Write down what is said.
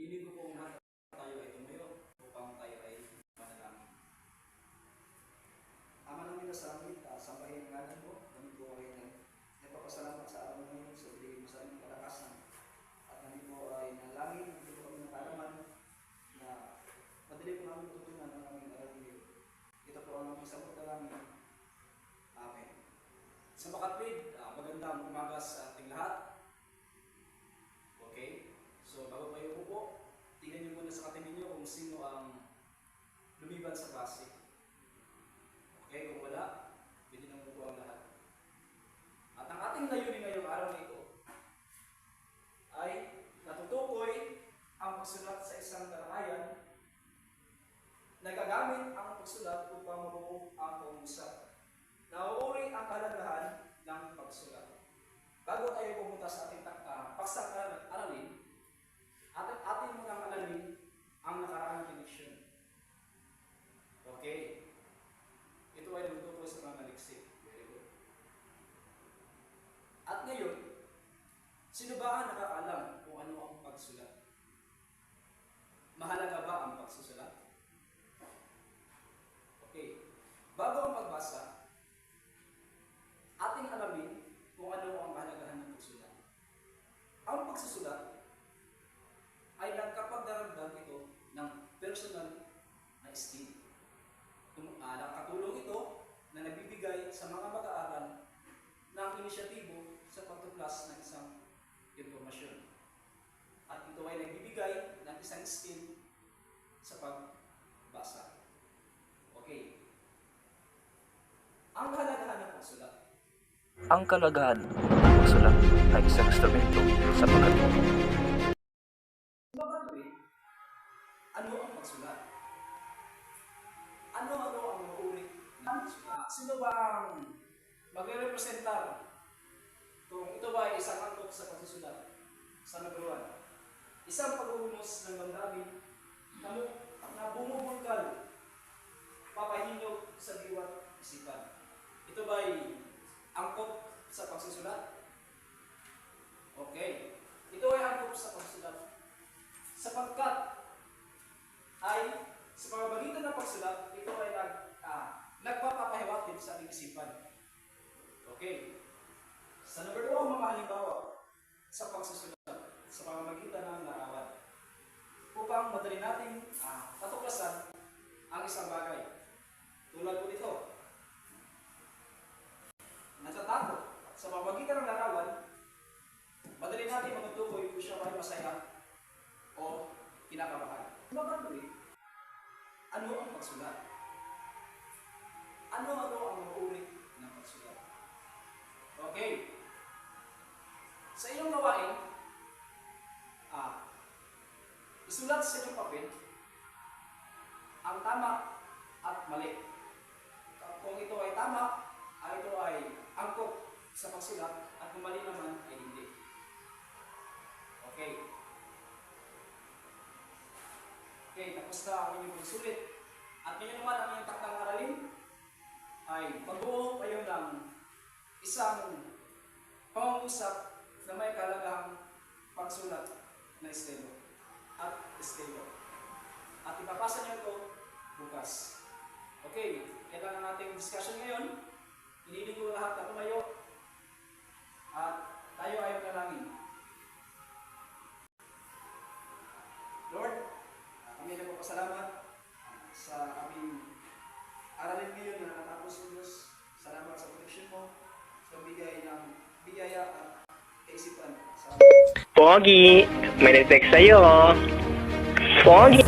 Hiniling ko po lahat tayo ay tumayo upang tayo ay manalangin. Ama namin na sa langit, sambahin ang ngalan mo, kami po ay nagpapasalamat sa araw ngayon sa ibigay mo sa aming kalakasan. At kami po ay nalangin, hindi po kami nakalaman na madali po namin tutunan ang aming aralin. Ito po ang aming sabot na langin. Amen. Sa makatwid, magandang umaga sa ating lahat. Okay? So, bago kayo upo, tingnan niyo muna sa katingin niyo kung sino ang lumiban sa klase. Okay? Kung wala, pwede nang upo ang lahat. At ang ating layunin ngayong araw na ito ay natutukoy ang pagsulat sa isang talakayan na gagamit ang pagsulat upang mabuo ang pag-uusap. Nauuri ang kahalagahan ng pagsulat. Bago tayo pumunta sa ating paksang aralin, atin munang aralin ang nakaraang leksyon. Okay? Ito ay nagtutukoy sa mga liksik. Very good. At ngayon, sino ba ang nakakaalam kung ano ang pagsulat? Mahalaga ba ang pagsusulat? Okay. Bago ang pagbasa, ating alamin kung ano ang kahalagahan ng pagsulat. Ang pagsusulat ay nagkapagdaragdag ito ng personal na skill. Nakatulong ito na nagbibigay sa mga mag-aaral ng inisyatibo sa pagtuklas ng isang impormasyon. At ito ay nagbibigay ng isang skill sa pagbasa. Okay. Ang kahalagahan ng pagsulat. Ang kalagahan ng pagsulat ay isang instrumento sa pagkatuto. Ano ang pagsulat? Ano ang uri ng pagsulat? Sino ba ang magre-representar kung ito ba ay isang angkop sa pagsusulat? Sa number 1, isang paghuhunos ng damdamin na bumubulkal, papahinog sa diwat isipan. Ito ba ay angkop sa pagsusulat? Okay. Ito ay angkop sa pagsusulat. Sapagkat ay sa pamamagitan ng pagsulat, ito ay nagpapapahiwatig sa ating isipan. Okay. Sa number 2, ang mga halimbawa sa pagsusulat sa pamamagitan ng larawan upang madali natin patuklasan ang isang bagay. Tulad po dito, natatakot sa pamamagitan ng larawan, madali natin matutukoy kung siya ay masaya o kinakabahan. Ano ang pagsulat? Ano ang uri ng pagsulat? Okay. Sa iyong gawain, isulat sa inyong papel ang tama at mali. Kung ito ay tama, ito ay angkop sa pagsulat at kung mali naman ay hindi. Okay. Okay, tapos na ang inyong pagsulit. At ngayon naman ang inyong takdang aralin ay magbuo kayo ng isang pangungusap na may kalagahang pagsulat na estilo at estilo. At ipapasa niyo ito bukas. Okay, ito ang ating discussion ngayon. Hiniling ko lahat na tumayo at tayo ay manalangin. Lord, kami nagpapasalamat sa aming aralin ngayon na natapos ng Diyos. Salamat sa protection mo, sa bigay ng biyaya at kaisipan. Pogi, may nag-text sa'yo. Pogi.